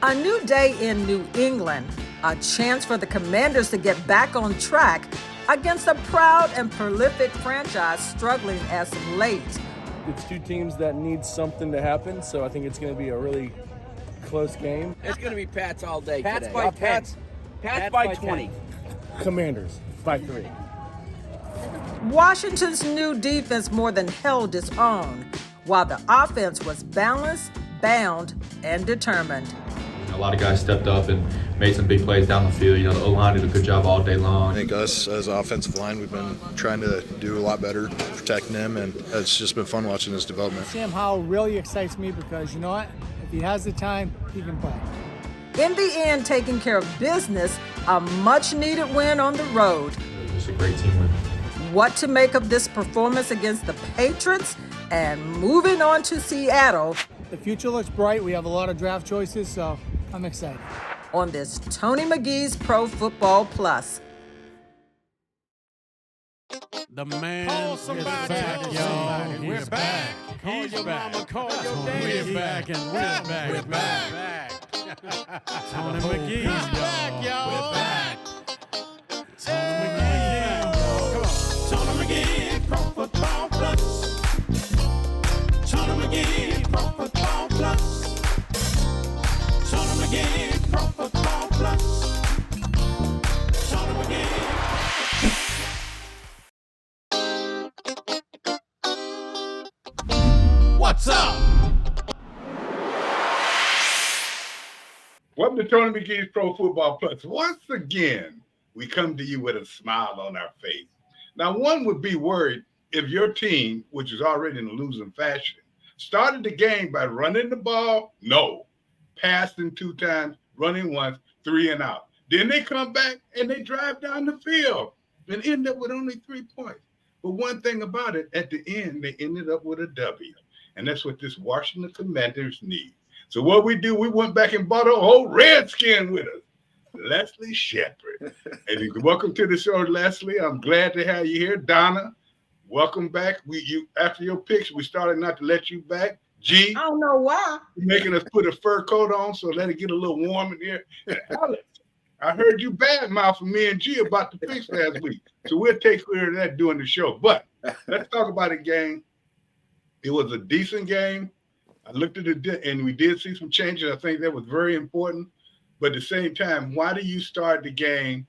A new day in New England, a chance for the Commanders to get back on track against a proud and prolific franchise struggling as of late. It's two teams that need something to happen, so I think it's going to be a really close game. It's going to be Pats all day Pats today. by 10. Pats by 20. 10. Commanders by 3. Washington's new defense more than held its own, while the offense was balanced, bound, and determined. A lot of guys stepped up and made some big plays down the field. The O-line did a good job all day long. I think us as offensive line, we've been trying to do a lot better protecting him, and it's just been fun watching his development. Sam Howell really excites me because, you know what, if he has the time, he can play. In the end, taking care of business, a much-needed win on the road. It was a great team win. What to make of this performance against the Patriots, and moving on to Seattle. The future looks bright. We have a lot of draft choices, so I'm excited. On this Tony McGee's Pro Football Plus. The man Call somebody, is back, call y'all. somebody. We're He's back. back. Call He's your back. mama, call your daddy. We're back and we're back. We're back. Tony McGee, He's back, y'all. We're back. Tony McGee. Come on. Tony McGee, Pro Football Plus. Tony McGee, Pro Football Plus. Tony McGee, Pro Football Plus. Tony McGee. What's up? Welcome to Tony McGee's Pro Football Plus. Once again, we come to you with a smile on our face. Now, one would be worried if your team, which is already in a losing fashion, started the game by running the ball, passing 2 times, running once, 3 and out. Then they come back and they drive down the field and end up with only 3 points. But one thing about it, at the end, they ended up with a W. And that's what this Washington Commanders need. So what we do, we went back and bought a whole Redskin with us, Leslie Shepard. And welcome to the show, Leslie. I'm glad to have you here. Donna, welcome back. After your picks, we started not to let you back. G, I don't know why. you're making us put a fur coat on, so let it get a little warm in here. And Alex, I heard you badmouthing me and G about the picks last week. So we'll take care of that during the show. But let's talk about a game. It was a decent game. I looked at it, and we did see some changes. I think that was very important. But at the same time, why do you start the game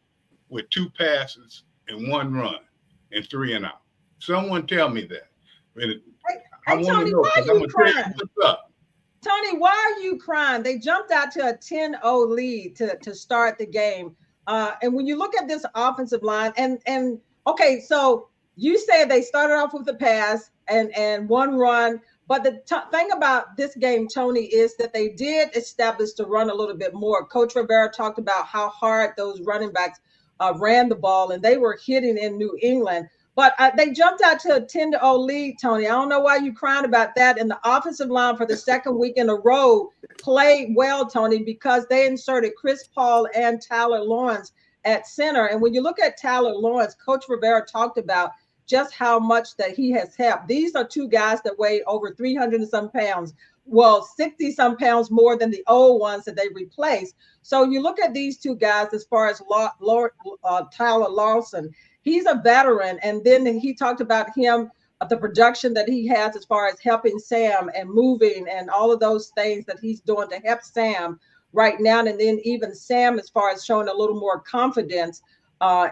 with 2 passes and 1 run and 3 and out? Someone tell me that. I want Tony, to know, why because are I'm you going to tell crying? you what's up. Tony, why are you crying? They jumped out to a 10-0 lead to start the game. And when you look at this offensive line, and okay, so you said they started off with a pass and 1 run. But the thing about this game, Tony, is that they did establish the run a little bit more. Coach Rivera talked about how hard those running backs ran the ball, and they were hitting in New England. But they jumped out to a 10-0 lead, Tony. I don't know why you're crying about that. And the offensive line for the second week in a row played well, Tony, because they inserted Chris Paul and Tyler Lawrence at center. And when you look at Tyler Lawrence, Coach Rivera talked about just how much that he has helped. These are 2 guys that weigh over 300 and some pounds. Well, 60 some pounds more than the old ones that they replaced. So you look at these 2 guys as far as Tyler Lawson. He's a veteran. And then he talked about him, the production that he has as far as helping Sam and moving and all of those things that he's doing to help Sam right now. And then even Sam as far as showing a little more confidence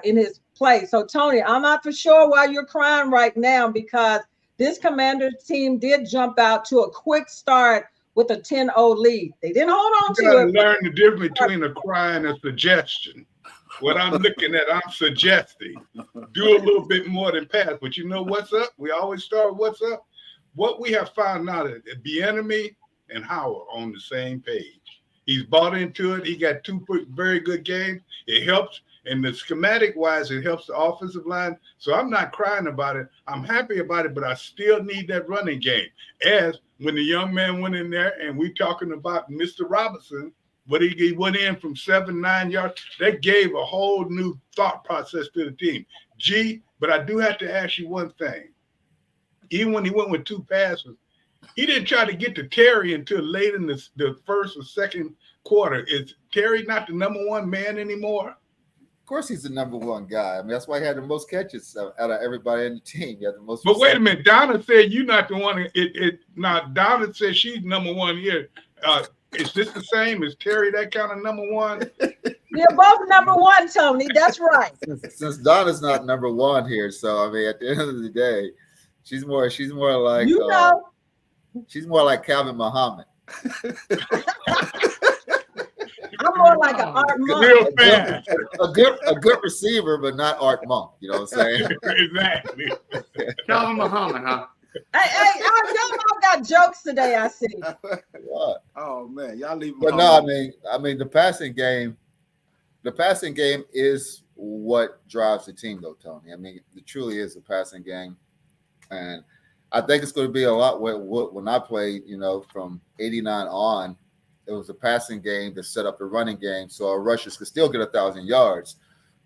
in his play. So, Tony, I'm not for sure why you're crying right now, because this Commanders team did jump out to a quick start with a 10-0 lead. They didn't hold on to it. Learn the difference between a cry and a suggestion. What I'm looking at, I'm suggesting. Do a little bit more than pass. But you know what's up? We always start with what's up. What we have found out is that Bieniemy and Howard are on the same page. He's bought into it. He got 2 very good games. It helps. And the schematic-wise, it helps the offensive line. So I'm not crying about it. I'm happy about it, but I still need that running game. As when the young man went in there, and we talking about Mr. Robinson, but he went in from 7-9 yards. That gave a whole new thought process to the team. But I do have to ask you one thing. Even when he went with 2 passes, he didn't try to get to Terry until late in the first or second quarter. Is Terry not the number one man anymore? Of course, he's the number one guy. I mean, that's why he had the most catches out of everybody in the team. He had the most. But wait a minute, Donna said you're not the one. Now Donna said she's number one here. Is this the same? Is Terry that kind of number one? You're both number one, Tony. That's right. Since Donna's not number one here, so I mean, at the end of the day, she's more like she's more like Calvin Muhammad. I'm more like an Art Monk. Real fast. A good receiver, but not Art Monk. You know what I'm saying? Exactly. Calvin Muhammad, huh? Hey, y'all got jokes today, I see. What? Oh man, y'all leave. But no, I mean, the passing game is what drives the team, though, Tony. I mean, it truly is a passing game, and I think it's going to be a lot. When I played, from '89 on, it was a passing game that set up the running game, so our rushers could still get 1,000 yards.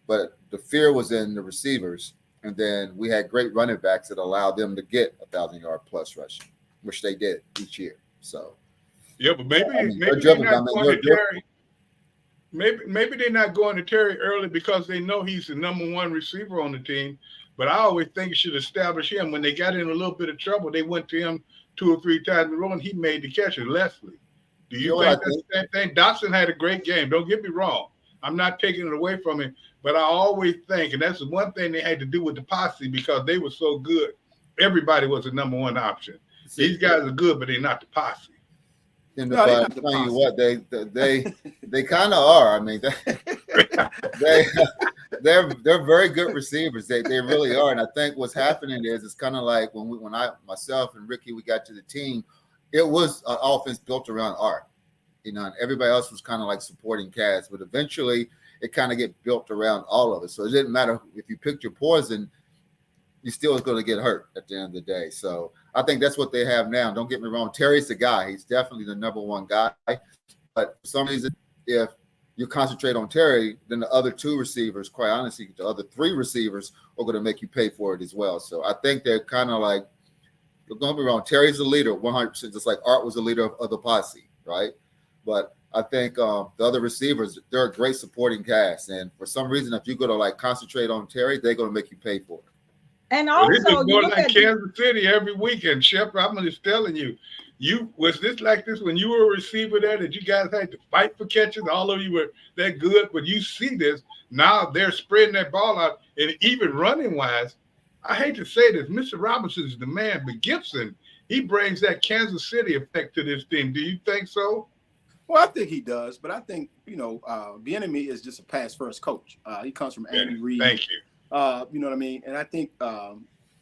But the fear was in the receivers, and then we had great running backs that allowed them to get 1,000-yard plus rushing, which they did each year. So yeah, but maybe they're not going to Terry. Maybe they're not going to Terry early because they know he's the number one receiver on the team. But I always think you should establish him. When they got in a little bit of trouble, they went to him 2 or 3 times in a row, and he made the catches. Leslie, do you think that's the same thing? Dotson had a great game. Don't get me wrong. I'm not taking it away from him. But I always think, and that's the one thing they had to do with the posse because they were so good. Everybody was the number one option. These guys are good, but they're not the posse. And I tell you what, they kind of are. I mean, they're very good receivers. They really are. And I think what's happening is it's kind of like when myself and Ricky, we got to the team, it was an offense built around Art, and everybody else was kind of like supporting cast. But eventually, it kind of get built around all of it. So it didn't matter if you picked your poison, you still was going to get hurt at the end of the day. So I think that's what they have now. Don't get me wrong. Terry's the guy. He's definitely the number one guy. But for some reason, if you concentrate on Terry, then the other 2 receivers, quite honestly, the other 3 receivers are going to make you pay for it as well. So I think they're kind of like, don't get me wrong, Terry's the leader 100%, just like Art was the leader of the posse, right? But I think the other receivers, they're a great supporting cast. And for some reason, if you go to like concentrate on Terry, they're going to make you pay for it. And also, this is more like Kansas City every weekend, Shep. I'm just telling you, was this like this when you were a receiver there that you guys had to fight for catches? All of you were that good, but you see this now they're spreading that ball out, and even running wise, I hate to say this, Mr. Robinson is the man, but Gibson, he brings that Kansas City effect to this team. Do you think so? Well, I think he does, but I think Bieniemy is just a pass first coach. He comes from Andy Reid. Thank you. You know what I mean? And I think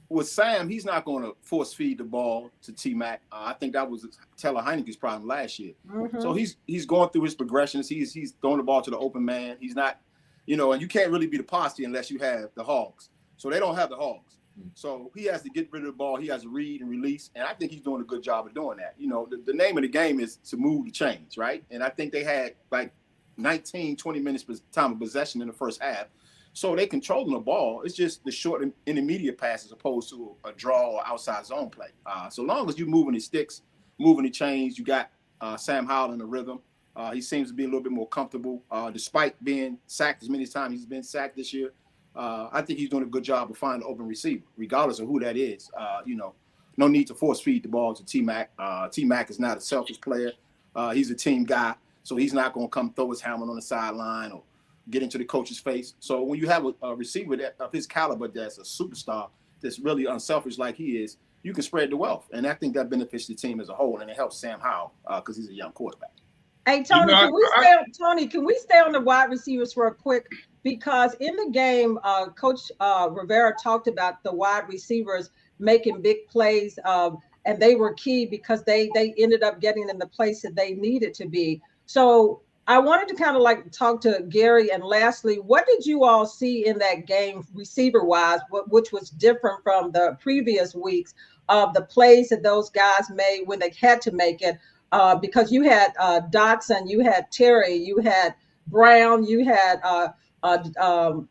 with Sam, he's not going to force feed the ball to T-Mac. I think that was Taylor Heineke's problem last year. Mm-hmm. So he's going through his progressions. He's throwing the ball to the open man. He's not, and you can't really be the posse unless you have the Hogs. So they don't have the Hogs. Mm-hmm. So he has to get rid of the ball. He has to read and release. And I think he's doing a good job of doing that. The name of the game is to move the chains, right? And I think they had like 19, 20 minutes time of possession in the first half. So they controlling the ball. It's just the short and intermediate pass as opposed to a draw or outside zone play. So long as you're moving the sticks, moving the chains, you got Sam Howell in the rhythm. He seems to be a little bit more comfortable despite being sacked as many times he's been sacked this year. I think he's doing a good job of finding an open receiver, regardless of who that is. No need to force feed the ball to T-Mac. T-Mac is not a selfish player. He's a team guy, so he's not going to come throw his helmet on the sideline or get into the coach's face. So when you have a receiver of his caliber that's a superstar, that's really unselfish like he is, you can spread the wealth. And I think that benefits the team as a whole, and it helps Sam Howell because he's a young quarterback. Hey, Tony, can we stay on the wide receivers for a quick? Because in the game, Coach Rivera talked about the wide receivers making big plays, and they were key because they ended up getting in the place that they needed to be. So I wanted to kind of like talk to Gary, and lastly, what did you all see in that game receiver-wise, which was different from the previous weeks of the plays that those guys made when they had to make it? Because you had Dotson, you had Terry, you had Brown, you had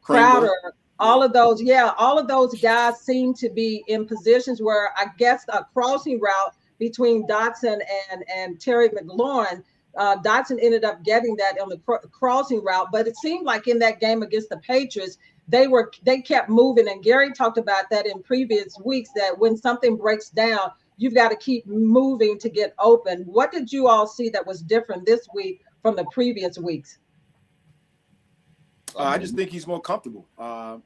Crowder, all of those guys seem to be in positions where I guess a crossing route between Dotson and Terry McLaurin. Dotson ended up getting that on the crossing route, but it seemed like in that game against the Patriots, they kept moving. And Gary talked about that in previous weeks, that when something breaks down, you've got to keep moving to get open. What did you all see that was different this week from the previous weeks? I just think he's more comfortable.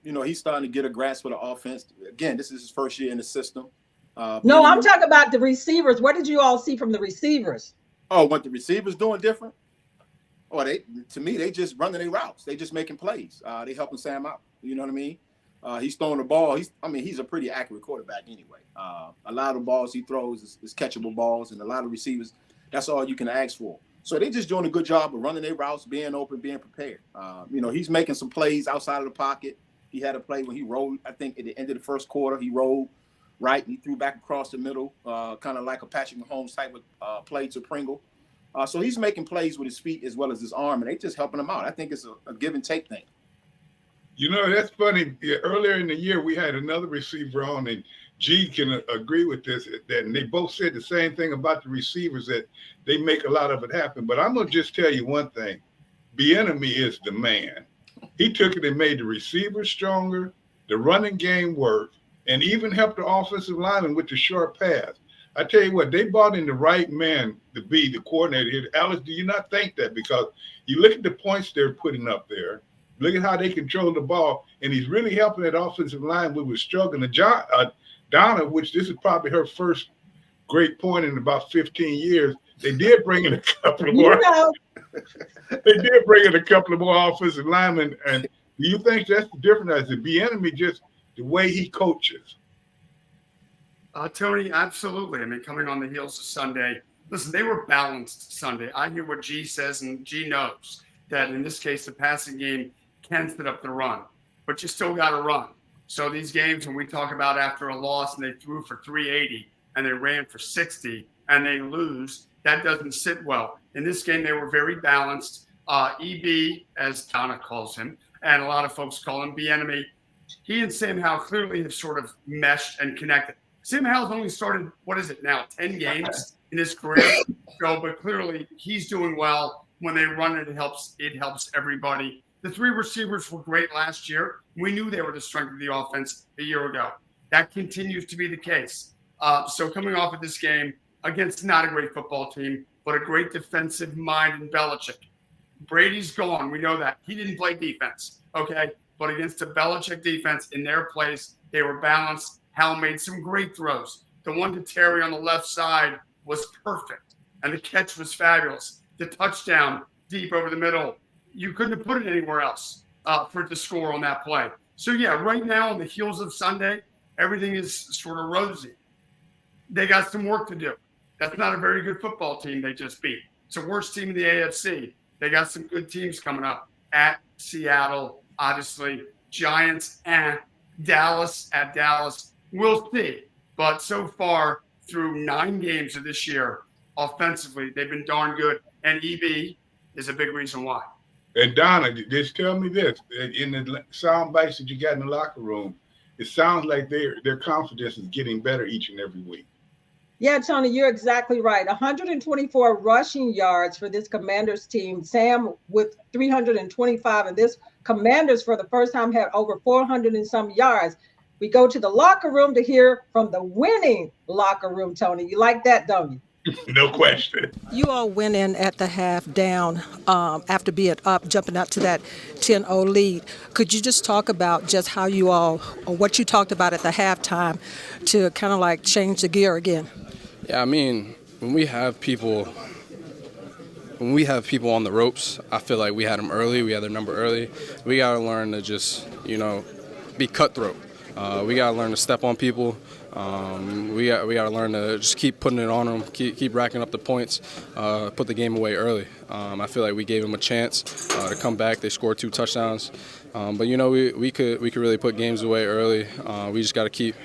He's starting to get a grasp of the offense. Again, this is his first year in the system. No, I'm talking about the receivers. What did you all see from the receivers? Oh, what the receivers doing different? Oh, they just running their routes. They just making plays. They helping Sam out. You know what I mean? He's throwing the ball. He's a pretty accurate quarterback anyway. A lot of balls he throws is catchable balls, and a lot of receivers, that's all you can ask for. So they just doing a good job of running their routes, being open, being prepared. He's making some plays outside of the pocket. He had a play when he rolled, I think at the end of the first quarter, he rolled right and he threw back across the middle, kind of like a Patrick Mahomes type of play to Pringle. So he's making plays with his feet as well as his arm, and they just helping him out. I think it's a give and take thing. That's funny. Earlier in the year, we had another receiver on, and G can agree with this, and they both said the same thing about the receivers, that they make a lot of it happen. But I'm going to just tell you one thing. Bieniemy is the man. He took it and made the receivers stronger, the running game work, and even helped the offensive lineman with the short pass. I tell you what, they brought in the right man to be the coordinator here. Alice, do you not think that? Because you look at the points they're putting up there, look at how they control the ball, and he's really helping that offensive line. We were struggling. Donna, which this is probably her first great point in about 15 years, they did bring in a couple of more. They did bring in a couple of more offensive linemen. And do you think that's the difference? Is the enemy just the way he coaches? Tony, absolutely. Coming on the heels of Sunday, listen, they were balanced Sunday. I hear what G says, and G knows that in this case, the passing game can set up the run, but you still got to run. So these games, when we talk about after a loss and they threw for 380 and they ran for 60 and they lose, that doesn't sit well. In this game, they were very balanced. EB, as Donna calls him, and a lot of folks call him Bieniemy, he and Sam Howell clearly have sort of meshed and connected. Sam Howell's only started, 10 games in his career. But clearly he's doing well. When they run it, it helps everybody. The three receivers were great last year. We knew they were the strength of the offense a year ago. That continues to be the case. So coming off of this game against not a great football team, but a great defensive mind in Belichick. Brady's gone. We know that. He didn't play defense, okay? But against the Belichick defense in their place, they were balanced. Hal made some great throws. The one to Terry on the left side was perfect, and the catch was fabulous. The touchdown deep over the middle, you couldn't have put it anywhere else for it to score on that play. So, yeah, right now on the heels of Sunday, everything is sort of rosy. They got some work to do. That's not a very good football team they just beat. It's the worst team in the AFC. They got some good teams coming up at Seattle, obviously, Giants, and Dallas at Dallas. We'll see. But so far, through 9 games of this year, offensively, they've been darn good. And EB is a big reason why. And Donna, just tell me this. In the sound bites that you got in the locker room, it sounds like their confidence is getting better each and every week. Yeah, Tony, you're exactly right. 124 rushing yards for this Commanders team. Sam with 325, and this Commanders for the first time had over 400 and some yards. We go to the locker room to hear from the winning locker room, Tony. You like that, don't you? No question. You all went in at the half down after being up, jumping out to that 10-0 lead. Could you just talk about just how you all, or what you talked about at the halftime to kind of like change the gear again? Yeah, when we have people on the ropes, I feel like we had them early. We had their number early. We got to learn to just, be cutthroat. We got to learn to step on people. We got to learn to just keep putting it on them, keep racking up the points, put the game away early. I feel like we gave them a chance to come back. They scored 2 touchdowns, but we could really put games away early. We just got to keep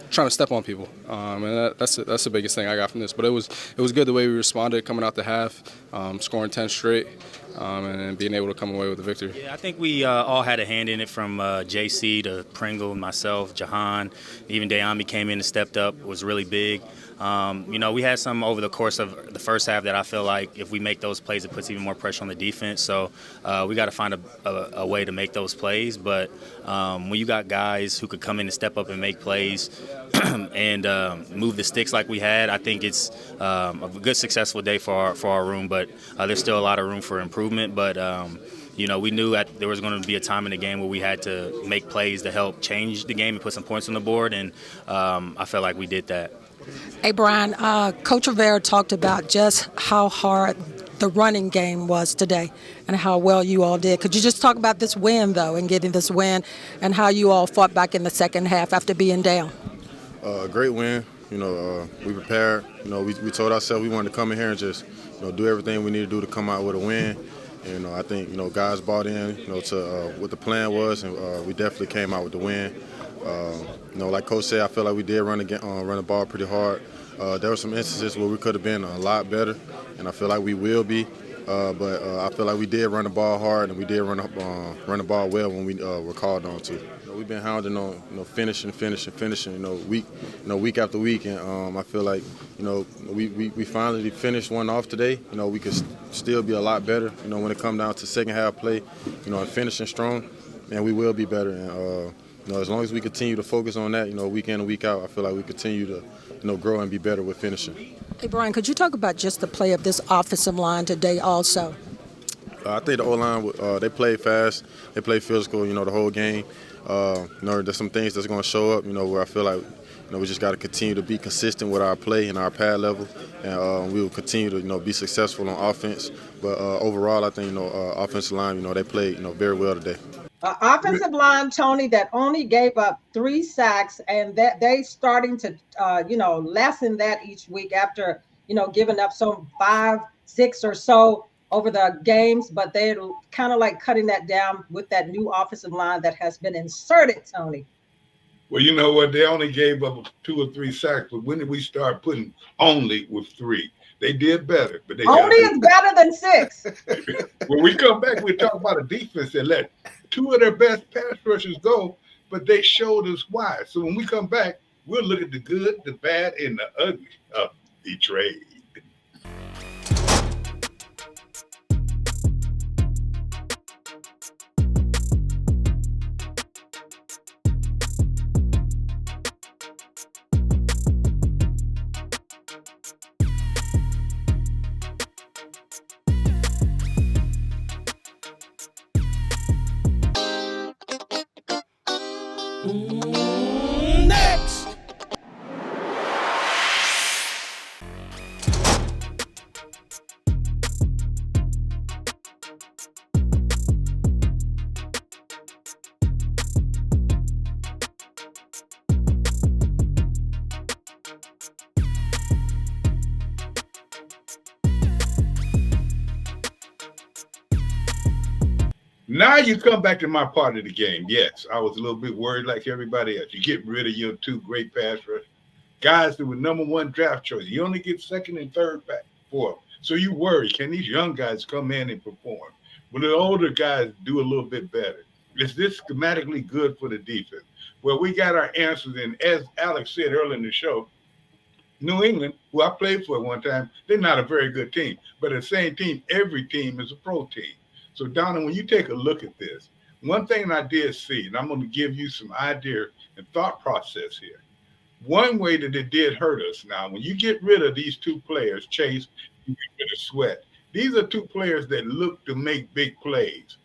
trying to step on people, and that's the biggest thing I got from this. But it was good the way we responded coming out the half, scoring 10 straight. and being able to come away with the victory. Yeah, I think we all had a hand in it, from JC to Pringle, myself, Jahan, even Dayami came in and stepped up, was really big. We had some over the course of the first half that I feel like if we make those plays, it puts even more pressure on the defense. So we got to find a way to make those plays. But when you got guys who could come in and step up and make plays and move the sticks like we had, I think it's a good, successful day for our room. But there's still a lot of room for improvement. But we knew that there was going to be a time in the game where we had to make plays to help change the game and put some points on the board, and I felt like we did that. Hey, Brian, Coach Rivera talked about just how hard the running game was today and how well you all did. Could you just talk about this win, though, and getting this win and how you all fought back in the second half after being down? Great win. We prepared. We told ourselves we wanted to come in here and just do everything we need to do to come out with a win. And I think guys bought in to what the plan was, and we definitely came out with the win. Like Coach said, I feel like we did run the ball pretty hard. There were some instances where we could have been a lot better, and I feel like we will be. But I feel like we did run the ball hard, and we did run the ball well when we were called on to. We've been hounding on finishing, week after week, and I feel like we finally finished one off today. We could still be a lot better. When it comes down to second half play, and finishing strong, and we will be better. And as long as we continue to focus on that, week in and week out, I feel like we continue to grow and be better with finishing. Hey, Brian, could you talk about just the play of this offensive line today also? I think the O-line, they played fast, they played physical, the whole game. There's some things that's going to show up, where I feel like, we just got to continue to be consistent with our play and our pad level, and we will continue to, be successful on offense. But overall, I think, offensive line, they played, very well today. Offensive line, Tony, that only gave up 3 sacks, and that they starting to, lessen that each week after, giving up some 5, 6 or so over the games, but they're kind of like cutting that down with that new offensive line that has been inserted, Tony. Well, you know what? They only gave up 2 or 3 sacks, but when did we start putting only with 3? They did better, but they only is better than 6. When we come back, we talk about a defense that let 2 of their best pass rushers go, but they showed us why. So when we come back, we'll look at the good, the bad, and the ugly of the trade. Next. Now you come back to my part of the game. Yes, I was a little bit worried like everybody else. You get rid of your 2 great pass rushers, guys that were #1 draft choice. You only get 2nd and 3rd back for them. So you worry, can these young guys come in and perform? Will the older guys do a little bit better? Is this schematically good for the defense? Well, we got our answers, and as Alex said earlier in the show, New England, who I played for at one time, they're not a very good team. But at the same team, every team is a pro team. So, Donna, when you take a look at this, one thing I did see, and I'm going to give you some idea and thought process here. One way that it did hurt us now, when you get rid of these 2 players, Chase, you get rid of Sweat, these are 2 players that look to make big plays.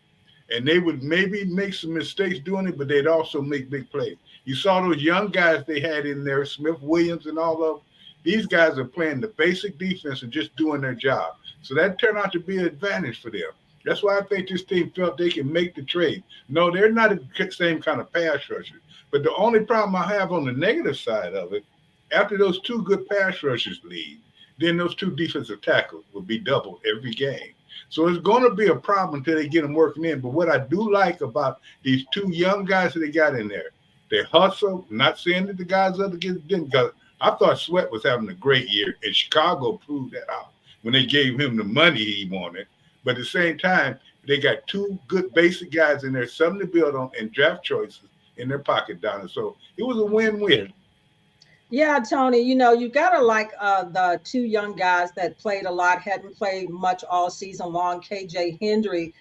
And they would maybe make some mistakes doing it, but they'd also make big plays. You saw those young guys they had in there, Smith, Williams, and all of them. These guys are playing the basic defense and just doing their job. So that turned out to be an advantage for them. That's why I think this team felt they can make the trade. No, they're not the same kind of pass rushers. But the only problem I have on the negative side of it, after those 2 good pass rushers leave, then those 2 defensive tackles will be doubled every game. So it's going to be a problem until they get them working in. But what I do like about these 2 young guys that they got in there, they hustle. Not saying that the guys other kids didn't, because I thought Sweat was having a great year, and Chicago proved that out when they gave him the money he wanted. But at the same time, they got two good basic guys in there, something to build on, and draft choices in their pocket down there. So it was a win-win. Yeah, Tony, you gotta like the two young guys that played a lot, hadn't played much all season long, KJ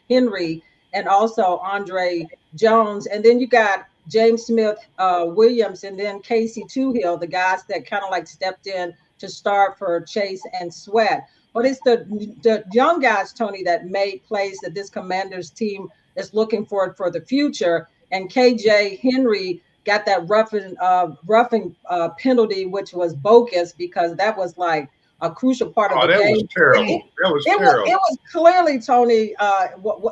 Henry, and also Andre Jones. And then you got James Smith Williams and then Casey Toohill, the guys that kind of like stepped in to start for Chase and Sweat. But it's the young guys, Tony, that made plays that this Commanders team is looking for the future. And KJ Henry got that roughing penalty, which was bogus because that was like a crucial part of the game. Was terrible. That was terrible. It was clearly, Tony,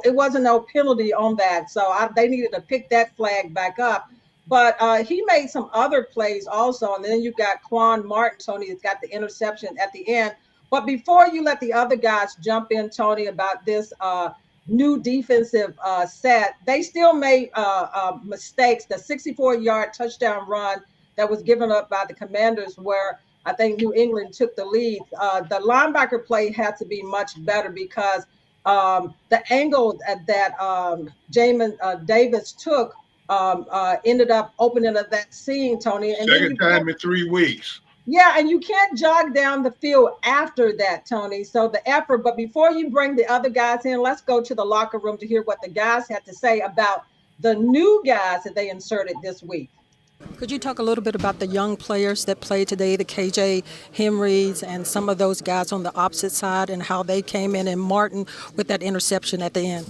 it wasn't no penalty on that. So they needed to pick that flag back up. But he made some other plays also. And then you got Quan Martin, Tony, that's got the interception at the end. But before you let the other guys jump in, Tony, about this new defensive set, they still made mistakes. The 64-yard touchdown run that was given up by the Commanders, where I think New England took the lead. The linebacker play had to be much better because the angle that Jamin Davis took ended up opening up that seam, Tony. And second time in 3 weeks. Yeah, and you can't jog down the field after that, Tony. So the effort, but before you bring the other guys in, let's go to the locker room to hear what the guys had to say about the new guys that they inserted this week. Could you talk a little bit about the young players that played today, the KJ Henrys and some of those guys on the opposite side and how they came in, and Martin with that interception at the end?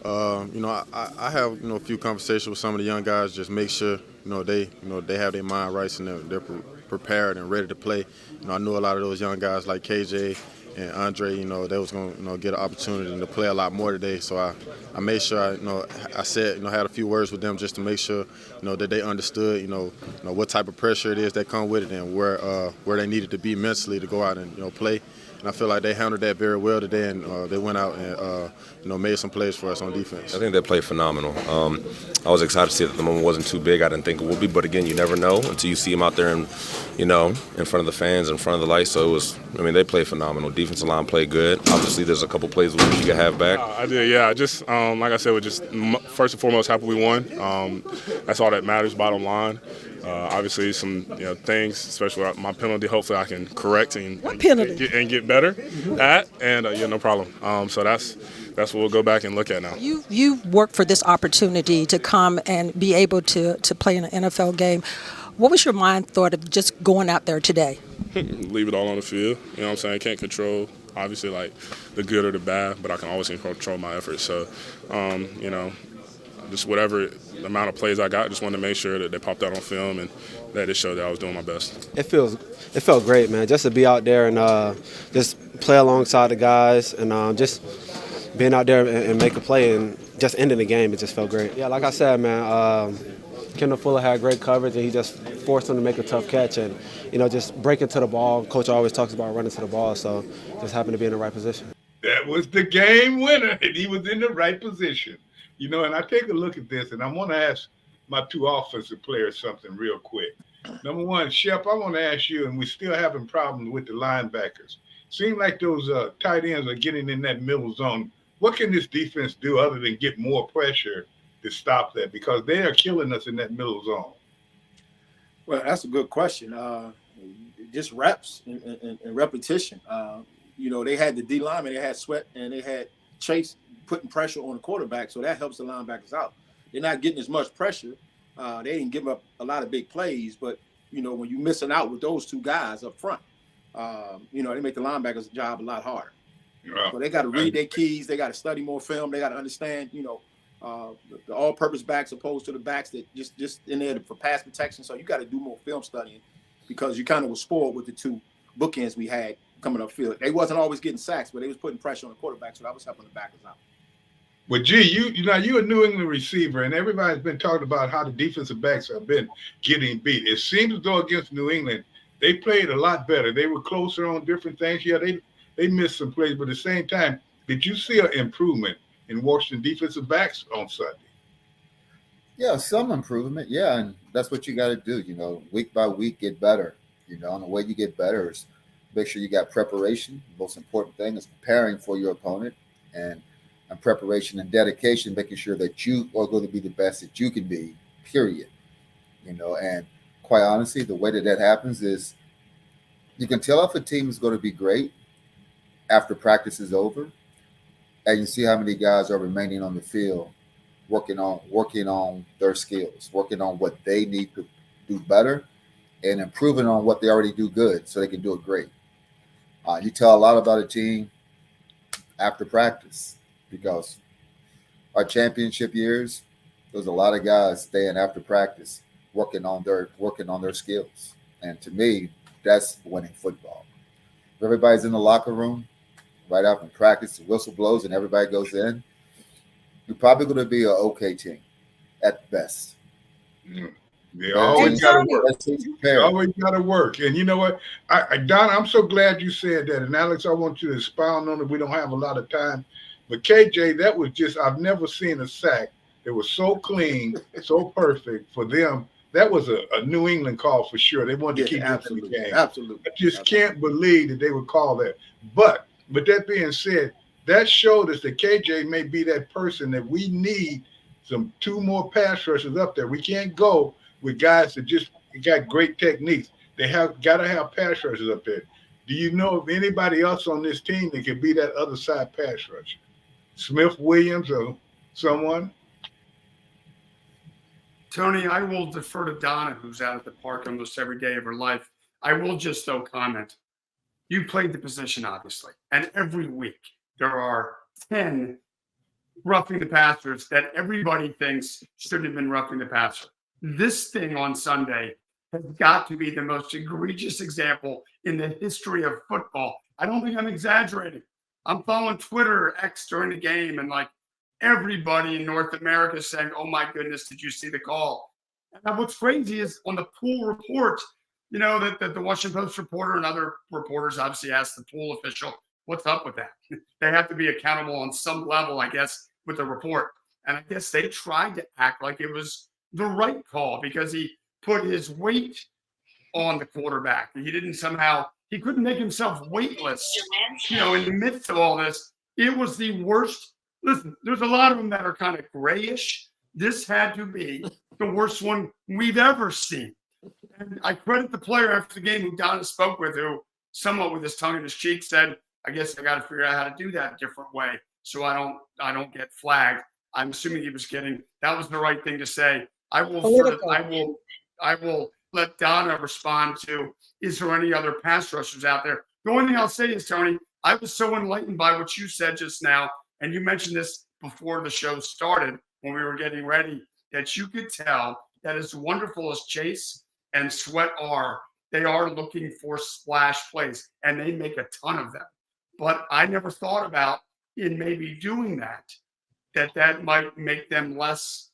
I have a few conversations with some of the young guys. Just make sure they have their mind right and they're prepared and ready to play. I knew a lot of those young guys like KJ and Andre. They was going to get an opportunity to play a lot more today. So I made sure I said had a few words with them just to make sure that they understood what type of pressure it is that come with it and where they needed to be mentally to go out and play. And I feel like they handled that very well today, and they went out and made some plays for us on defense. I think they played phenomenal. I was excited to see that the moment wasn't too big. I didn't think it would be, but again, you never know until you see them out there and in front of the fans, in front of the lights. So they played phenomenal. Defensive line played good. Obviously, there's a couple plays we wish you could have back. I did, yeah. Just like I said, we're just first and foremost happy we won. That's all that matters. Bottom line. Obviously, some things, especially my penalty. Hopefully, I can correct and get better at, and no problem. So that's what we'll go back and look at now. You worked for this opportunity to come and be able to play in an NFL game. What was your mind thought of just going out there today? Leave it all on the field. You know what I'm saying? Can't control, obviously, like the good or the bad, but I can always control my efforts. So, just whatever amount of plays I got, just wanted to make sure that they popped out on film and that it showed that I was doing my best. It felt great, man, just to be out there and just play alongside the guys and just being out there and make a play and just ending the game. It just felt great. Yeah, like I said, man, Kendall Fuller had great coverage and he just forced him to make a tough catch and, just breaking to the ball. Coach always talks about running to the ball, so just happened to be in the right position. That was the game winner, and he was in the right position. And I take a look at this, and I want to ask my two offensive players something real quick. Number one, Shep, I want to ask you, and we're still having problems with the linebackers. Seems like those tight ends are getting in that middle zone. What can this defense do other than get more pressure to stop that? Because they are killing us in that middle zone. Well, that's a good question. Just reps and repetition. They had the D lineman, they had Sweat, and they had Chase putting pressure on the quarterback, so that helps the linebackers out. They're not getting as much pressure. They didn't give up a lot of big plays, but when you're missing out with those two guys up front, they make the linebackers' job a lot harder. Yeah. So they got to read their keys. They got to study more film. They got to understand, the all-purpose backs opposed to the backs that just in there for pass protection. So you got to do more film studying because you kind of was spoiled with the two bookends we had coming upfield. They wasn't always getting sacks, but they was putting pressure on the quarterback, so that was helping the backers out. Well, G, you're a New England receiver, and everybody's been talking about how the defensive backs have been getting beat. It seems as though against New England, they played a lot better. They were closer on different things. Yeah, they missed some plays, but at the same time, did you see an improvement in Washington defensive backs on Sunday? Yeah, some improvement. Yeah, and that's what you got to do. Week by week, get better. And the way you get better is make sure you got preparation. The most important thing is preparing for your opponent and preparation and dedication, making sure that you are going to be the best that you can be, period. And quite honestly, the way that happens is you can tell if a team is going to be great after practice is over, and you see how many guys are remaining on the field working on their skills, working on what they need to do better, and improving on what they already do good so they can do it great. You tell a lot about a team after practice, because our championship years, there's a lot of guys staying after practice working on their skills. And to me, that's winning football. If everybody's in the locker room right after practice, the whistle blows and everybody goes in, you're probably going to be an okay team at best. They always got to work. They always got to work. And you know what, Don, I'm so glad you said that. And Alex, I want you to expound on it. We don't have a lot of time. But KJ, that was just, I've never seen a sack that was so clean, so perfect for them. That was a New England call for sure. They wanted to keep them in the game. Absolutely. I just can't believe that they would call that. But that being said, that showed us that KJ may be that person that we need two more pass rushers up there. We can't go with guys that just got great techniques. They got to have pass rushers up there. Do you know of anybody else on this team that can be that other side pass rusher? Smith Williams or someone? Tony, I will defer to Donna, who's out at the park almost every day of her life. I will just, though, comment. You played the position, obviously, and every week there are 10 roughing the passers that everybody thinks shouldn't have been roughing the passer. This thing on Sunday has got to be the most egregious example in the history of football. I don't think I'm exaggerating. I'm following Twitter, X during the game, and like everybody in North America is saying, oh my goodness, did you see the call? And what's crazy is on the pool report, that the Washington Post reporter and other reporters obviously asked the pool official, what's up with that? They have to be accountable on some level, I guess, with the report. And I guess they tried to act like it was the right call because he put his weight on the quarterback. He couldn't make himself weightless, in the midst of all this. It was the worst. Listen, there's a lot of them that are kind of grayish. This had to be the worst one we've ever seen. And I credit the player after the game who Donna spoke with, who somewhat with his tongue in his cheek said, I guess I got to figure out how to do that a different way so I don't get flagged. I'm assuming he was kidding. That was the right thing to say. I will let Donna respond to, is there any other pass rushers out there? The only thing I'll say is, Tony, I was so enlightened by what you said just now, and you mentioned this before the show started when we were getting ready, that you could tell that as wonderful as Chase and Sweat are, they are looking for splash plays, and they make a ton of them. But I never thought about in maybe doing that might make them less,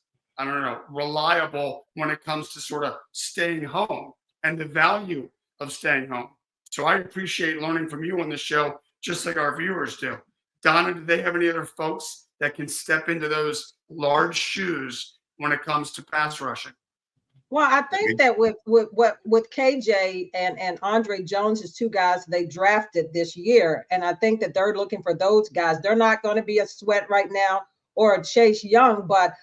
reliable when it comes to sort of staying home and the value of staying home. So I appreciate learning from you on this show, just like our viewers do. Donna, do they have any other folks that can step into those large shoes when it comes to pass rushing? Well, I think that with KJ and Andre Jones is two guys they drafted this year, and I think that they're looking for those guys. They're not going to be a Sweat right now or a Chase Young, but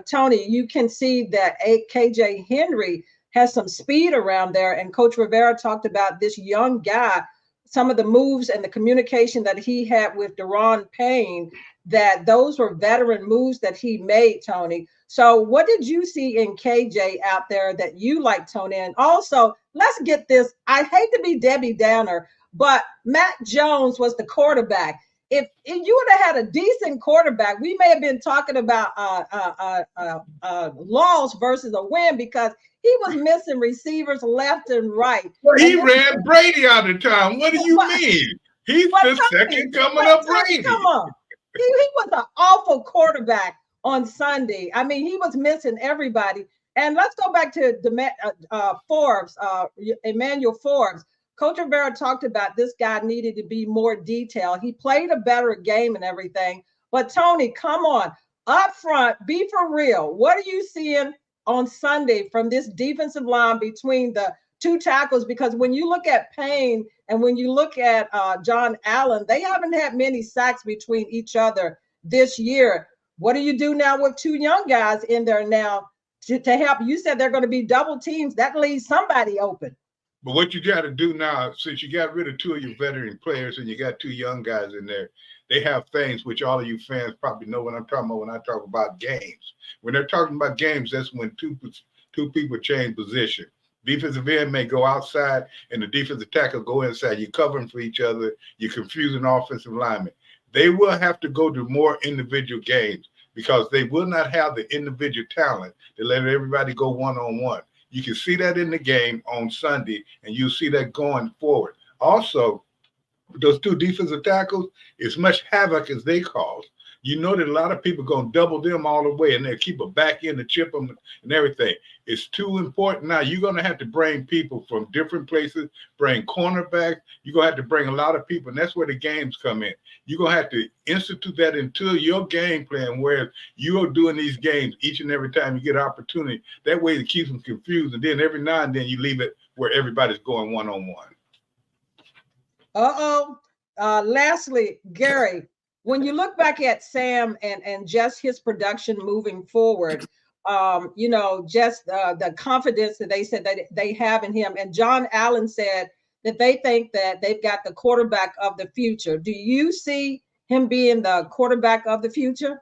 Tony, you can see that KJ Henry has some speed around there, and Coach Rivera talked about this young guy, some of the moves and the communication that he had with Daron Payne, that those were veteran moves that he made, Tony. So what did you see in KJ out there that you like, Tony? And also, let's get this. I hate to be Debbie Downer, but Mac Jones was the quarterback. If you would have had a decent quarterback, we may have been talking about loss versus a win, because he was missing receivers left and right. Well, he ran Brady out of town. What do you mean? He's the second coming of Brady. Come on. He was an awful quarterback on Sunday. I mean, he was missing everybody. And let's go back to Forbes, Emmanuel Forbes. Coach Rivera talked about this guy needed to be more detailed. He played a better game and everything. But, Tony, come on. Up front, be for real. What are you seeing on Sunday from this defensive line between the 2 tackles, because when you look at Payne and when you look at John Allen, they haven't had many sacks between each other this year. What do you do now with 2 young guys in there now to help? You said they're going to be double teams. That leaves somebody open. But what you got to do now, since you got rid of 2 of your veteran players and you got 2 young guys in there, they have things which all of you fans probably know what I'm talking about when I talk about games. When they're talking about games, that's when two people change position. Defensive end may go outside and the defensive tackle go inside. You're covering for each other. You're confusing offensive linemen. They will have to go to more individual games because they will not have the individual talent to let everybody go one-on-one. You can see that in the game on Sunday, and you'll see that going forward. Also, those 2 defensive tackles, as much havoc as they cause, you know that a lot of people are going to double them all the way, and they'll keep a back end to chip them and everything. It's too important now. You're going to have to bring people from different places, bring cornerbacks. You're going to have to bring a lot of people, and that's where the games come in. You're going to have to institute that into your game plan where you are doing these games each and every time you get an opportunity. That way it keeps them confused, and then every now and then you leave it where everybody's going one-on-one. Lastly, Gary, when you look back at Sam and just his production moving forward, just the confidence that they said that they have in him. And John Allen said that they think that they've got the quarterback of the future. Do you see him being the quarterback of the future?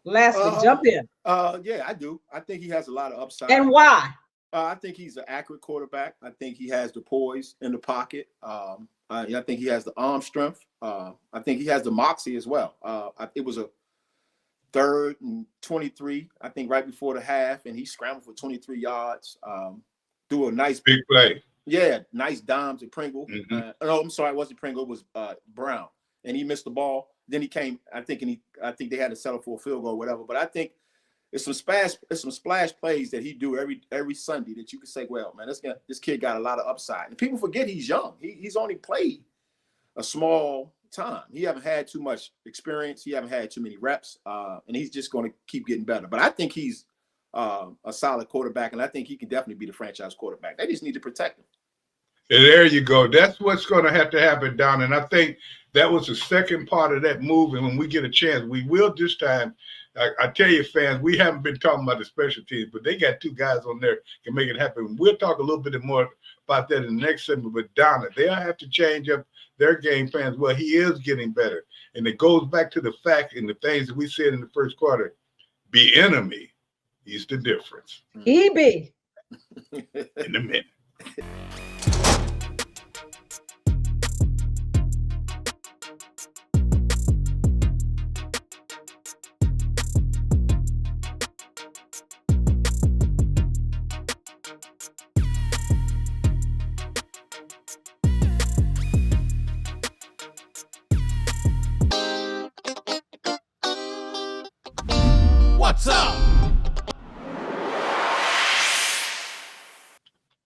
Lastly, jump in. Yeah, I do. I think he has a lot of upside. And why? I think he's an accurate quarterback. I think he has the poise in the pocket. I think he has the arm strength. I think he has the moxie as well. It was a 3rd and 23, I think, right before the half, and he scrambled for 23 yards. Do a nice big play. Yeah, nice dime to Pringle. Mm-hmm. No, I'm sorry, it wasn't Pringle. It was Brown, and he missed the ball. Then he came, I think they had to settle for a field goal or whatever. But I think it's some splash plays that he do every Sunday that you can say, well, man, this kid got a lot of upside. And people forget he's young. He's only played a small time. He haven't had too much experience. He haven't had too many reps, and he's just going to keep getting better. But I think he's a solid quarterback, and I think he can definitely be the franchise quarterback. They just need to protect him. And there you go. That's what's going to have to happen, Don. And I think that was the second part of that move. And when we get a chance, we will this time. I tell you, fans, we haven't been talking about the special teams, but they got 2 guys on there can make it happen. We'll talk a little bit more about that in the next segment. But Donna, they'll have to change up their game plans. Well, he is getting better. And it goes back to the fact and the things that we said in the first quarter. Be enemy is the difference. EB. In a minute. What's up?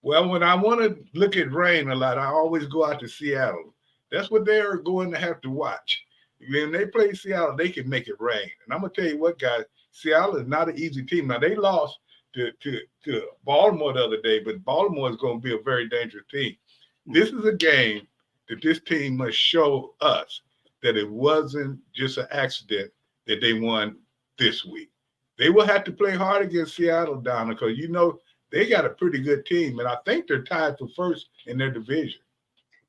Well, when I want to look at rain a lot, I always go out to Seattle. That's what they're going to have to watch. When they play Seattle, they can make it rain. And I'm going to tell you what, guys, Seattle is not an easy team. Now, they lost to Baltimore the other day, but Baltimore is going to be a very dangerous team. This is a game that this team must show us that it wasn't just an accident that they won this week. They will have to play hard against Seattle, Donna, because, they got a pretty good team, and I think they're tied for first in their division.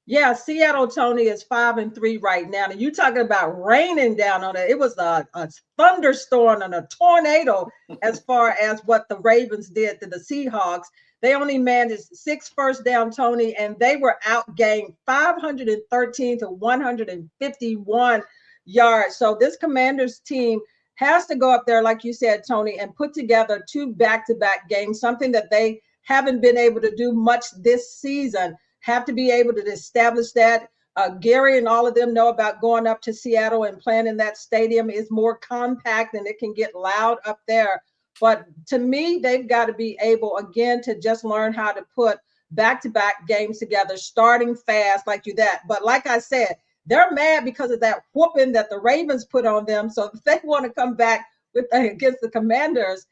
Yeah, Seattle, Tony, is 5-3 right now. And you talking about raining down on it. It was a thunderstorm and a tornado as far as what the Ravens did to the Seahawks. They only managed 6 first down, Tony, and they were outgained 513 to 151 yards. So this Commanders team has to go up there, like you said, Tony, and put together 2 back-to-back games, something that they haven't been able to do much this season. Have to be able to establish that. Gary and all of them know about going up to Seattle and playing in that stadium is more compact and it can get loud up there. But to me, they've got to be able, again, to just learn how to put back-to-back games together, starting fast like that. But like I said, they're mad because of that whooping that the Ravens put on them. So if they want to come back against the Commanders,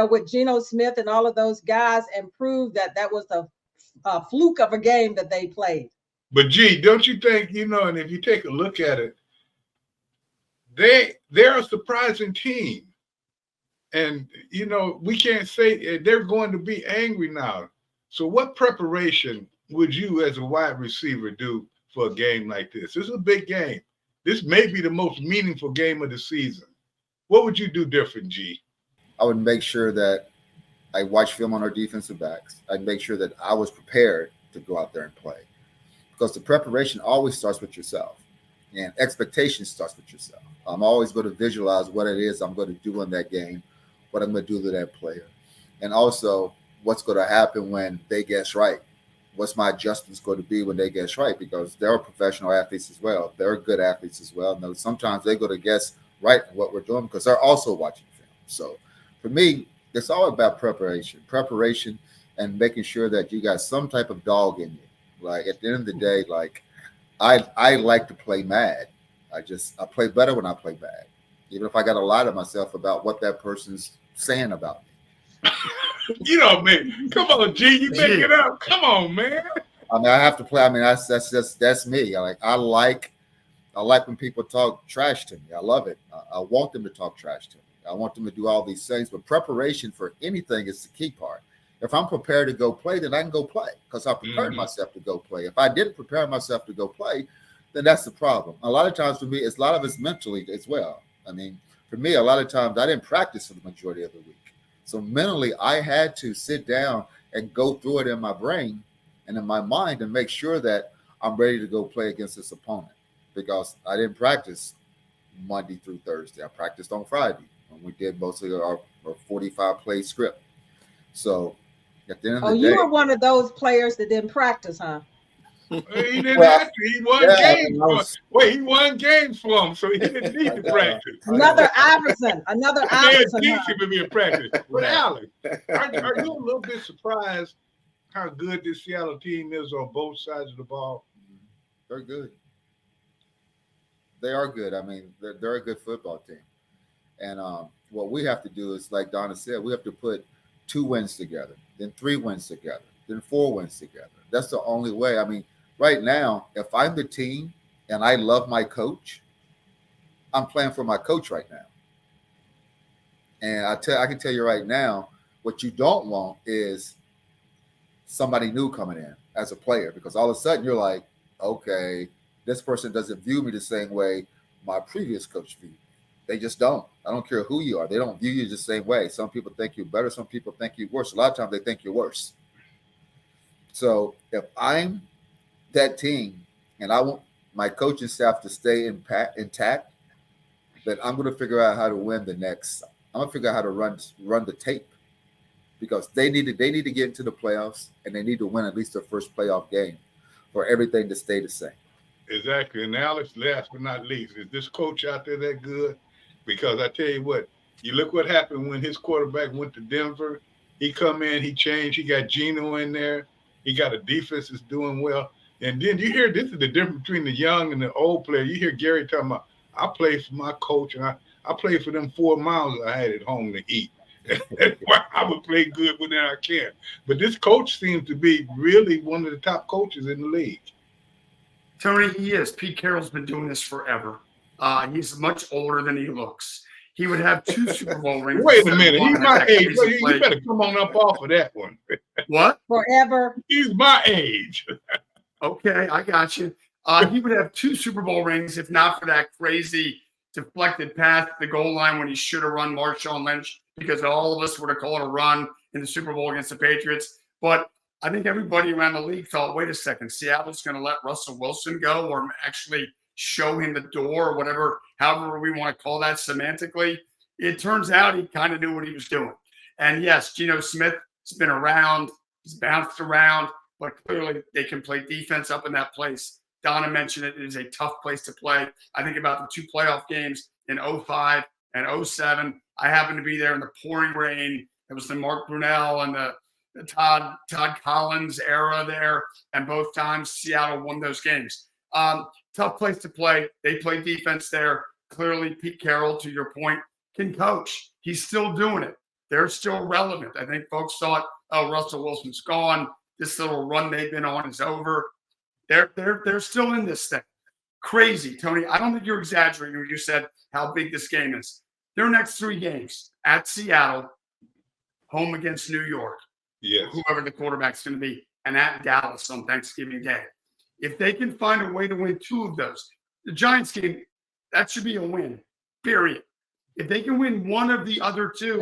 with Geno Smith and all of those guys and prove that that was a fluke of a game that they played. But G, don't you think, and if you take a look at it, they're a surprising team. And, we can't say they're going to be angry now. So what preparation would you as a wide receiver do for a game like this? This is a big game. This may be the most meaningful game of the season. What would you do different, G? I would make sure that I watch film on our defensive backs. I'd make sure that I was prepared to go out there and play. Because the preparation always starts with yourself. And expectation starts with yourself. I'm always going to visualize what it is I'm going to do in that game, what I'm going to do to that player. And also what's going to happen when they guess right. What's my adjustments going to be when they guess right? Because they're professional athletes as well. They're good athletes as well. And sometimes they go to guess right what we're doing because they're also watching film. So for me, it's all about preparation and making sure that you got some type of dog in you. Like at the end of the day, like I like to play mad. I play better when I play bad. Even if I got to lie to myself about what that person's saying about me. Man, come on, G, you make it up. Come on, man. I mean, I have to play. I mean, that's me. I like when people talk trash to me. I love it. I want them to talk trash to me. I want them to do all these things. But preparation for anything is the key part. If I'm prepared to go play, then I can go play because I prepared myself to go play. If I didn't prepare myself to go play, then that's the problem. A lot of times for me, a lot of it's mentally as well. I mean, for me, a lot of times I didn't practice for the majority of the week. So mentally, I had to sit down and go through it in my brain and in my mind and make sure that I'm ready to go play against this opponent because I didn't practice Monday through Thursday. I practiced on Friday when we did mostly our 45-play script. So at the end of the day, you were one of those players that didn't practice, huh? He didn't have to. He won games. He won games for him, so he didn't need to practice. Another Iverson. He should be in practice. But Alex, are you a little bit surprised how good this Seattle team is on both sides of the ball? They're good. They are good. I mean, they're a good football team. And what we have to do is, like Donna said, we have to put 2 wins together, then 3 wins together, then 4 wins together. That's the only way. I mean, right now, if I'm the team and I love my coach, I'm playing for my coach right now. And I can tell you right now, what you don't want is somebody new coming in as a player, because all of a sudden you're like, okay, this person doesn't view me the same way my previous coach viewed me. They just don't. I don't care who you are. They don't view you the same way. Some people think you're better. Some people think you're worse. A lot of times they think you're worse. So if I'm that team and I want my coaching staff to stay intact, then I'm going to figure out how to win the next. I'm going to figure out how to run the tape, because they need to get into the playoffs and they need to win at least their first playoff game for everything to stay the same. Exactly. And Alex, last but not least, is this coach out there that good? Because I tell you what, you look what happened when his quarterback went to Denver. He come in, he changed. He got Geno in there. He got a defense that's doing well. And then you hear, this is the difference between the young and the old player. You hear Gary talking about, I play for my coach, and I play for them 4 miles I had at home to eat. That's why I would play good when I can. But this coach seems to be really one of the top coaches in the league. Tony, he is. Pete Carroll's been doing this forever. He's much older than he looks. He would have 2 Super Bowl rings. Wait a minute. He's my age. You better come on up off of that one. What? Forever. He's my age. Okay, I got you. He would have 2 Super Bowl rings if not for that crazy deflected pass at the goal line when he should have run Marshawn Lynch, because all of us would have called a run in the Super Bowl against the Patriots. But I think everybody around the league thought, wait a second, Seattle's going to let Russell Wilson go, or actually show him the door, or whatever, however we want to call that semantically. It turns out he kind of knew what he was doing. And yes, Geno Smith has been around, he's bounced around, but clearly they can play defense up in that place. Donna mentioned it is a tough place to play. I think about the 2 playoff games in 05 and 07. I happened to be there in the pouring rain. It was the Mark Brunell and the Todd Collins era there, and both times Seattle won those games. Tough place to play. They play defense there. Clearly, Pete Carroll, to your point, can coach. He's still doing it. they're still relevant. I think folks thought, oh, Russell Wilson's gone. This little run they've been on is over. They're still in this thing. Crazy, Tony. I don't think you're exaggerating when you said how big this game is. Their next 3 games at Seattle, home against New York, whoever the quarterback's going to be, and at Dallas on Thanksgiving Day. If they can find a way to win 2 of those, the Giants game, that should be a win, period. If they can win 1 of the other 2,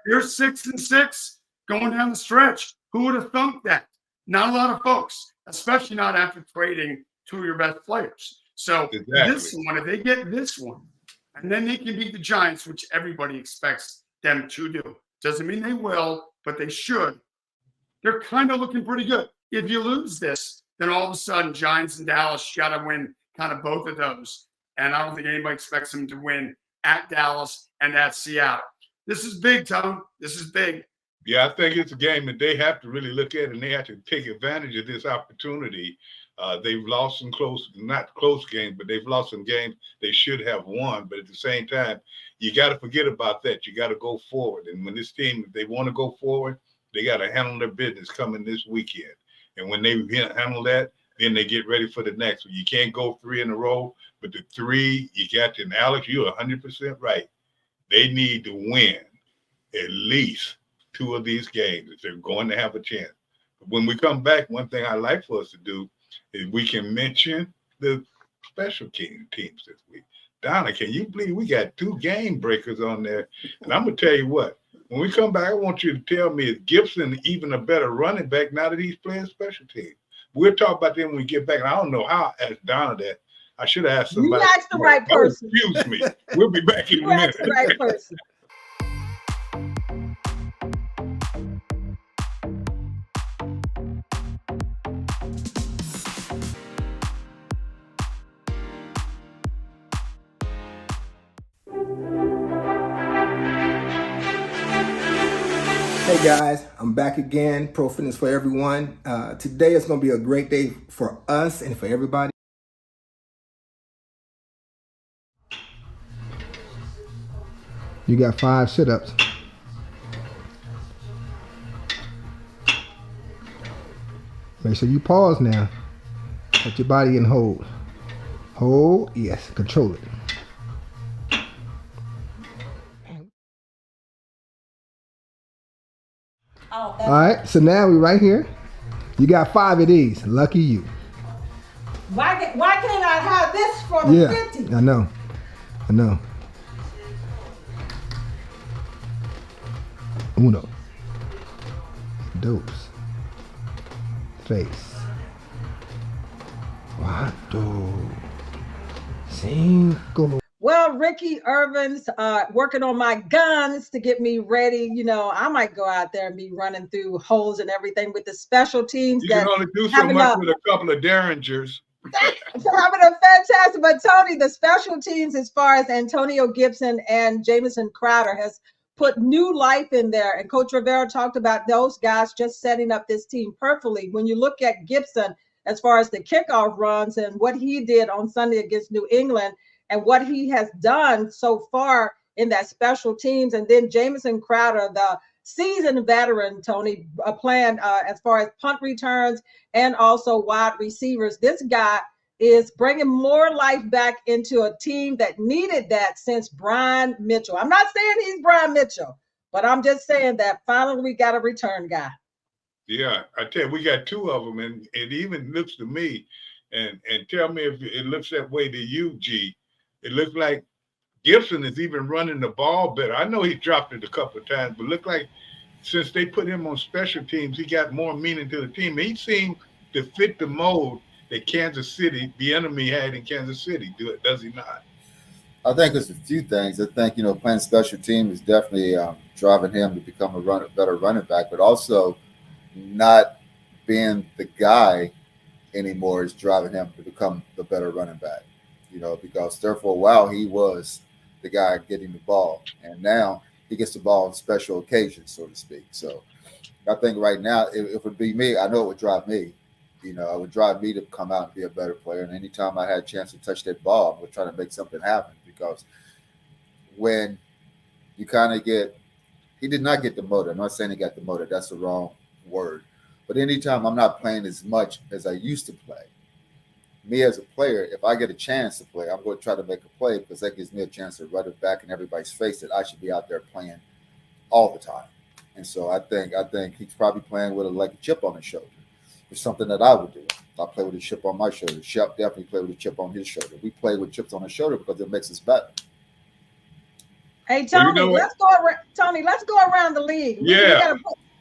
you're 6-6 going down the stretch. Who would have thunk that? Not a lot of folks, especially not after trading 2 of your best players. So this one, if they get this one, and then they can beat the Giants, which everybody expects them to do. Doesn't mean they will, but they should. They're kind of looking pretty good. If you lose this, then all of a sudden Giants and Dallas got to win kind of both of those. And I don't think anybody expects them to win at Dallas and at Seattle. This is big, Tom. This is big. Yeah, I think it's a game that they have to really look at, and they have to take advantage of this opportunity. They've lost some not close games, but they've lost some games they should have won. But at the same time, you got to forget about that. You got to go forward. And when this team, if they want to go forward, they got to handle their business coming this weekend. And when they handle that, then they get ready for the next one. You can't go 3 in a row, but the 3 you got to, and Alex, you're 100% right. They need to win at least 2 of these games if they're going to have a chance. But when we come back, one thing I like for us to do is we can mention the special teams this week. Donna, can you believe we got 2 game breakers on there? And I'm going to tell you what, when we come back, I want you to tell me, is Gibson even a better running back now that he's playing special teams? We'll talk about them when we get back. And I don't know how I asked Donna that. I should have asked somebody. You asked the right person. Excuse me. We'll be back in a minute. You asked the right person. Hey guys, I'm back again. Pro Fitness for Everyone. Today is going to be a great day for us and for everybody. You got 5 sit-ups. Make sure you pause now. Put your body in hold. Hold, yes, control it. All right, so now we're right here. You got 5 of these. Lucky you. Why can't I have this for the 50? I know. Uno. Dos. Face. Cuatro. Cinco. Well, Ricky Irvin's working on my guns to get me ready. You know, I might go out there and be running through holes and everything with the special teams. You can only do so much with a couple of derringers. Having a fantastic, but Tony, the special teams as far as Antonio Gibson and Jamison Crowder has put new life in there. And Coach Rivera talked about those guys just setting up this team perfectly. When you look at Gibson, as far as the kickoff runs and what he did on Sunday against New England and what he has done so far in that special teams. And then Jamison Crowder, the seasoned veteran, Tony, playing as far as punt returns and also wide receivers. This guy is bringing more life back into a team that needed that since Brian Mitchell. I'm not saying he's Brian Mitchell, but I'm just saying that finally we got a return guy. Yeah, I tell you, we got 2 of them, and it even looks to me, and tell me if it looks that way to you, G. It looks like Gibson is even running the ball better. I know he dropped it a couple of times, but look like since they put him on special teams, he got more meaning to the team. He seemed to fit the mold that Kansas City, the enemy, had in Kansas City. Does he not? I think it's a few things. I think, playing special team is definitely driving him to become a better running back, but also not being the guy anymore is driving him to become the better running back. Because there for a while he was the guy getting the ball, and now he gets the ball on special occasions, so to speak. So I think right now, if it would be me, I know it would drive me. It would drive me to come out and be a better player. And anytime I had a chance to touch that ball, I would try to make something happen. Because when you kind of get He did not get demoted. I'm not saying he got demoted. That's the wrong word. But anytime I'm not playing as much as I used to play, me as a player, if I get a chance to play, I'm going to try to make a play because that gives me a chance to run it back in everybody's face that I should be out there playing all the time. And so I think he's probably playing with a chip on his shoulder. It's something that I would do. I play with a chip on my shoulder. Shep definitely play with a chip on his shoulder. We play with chips on our shoulder because it makes us better. Hey, Tony, let's go around the league. Yeah.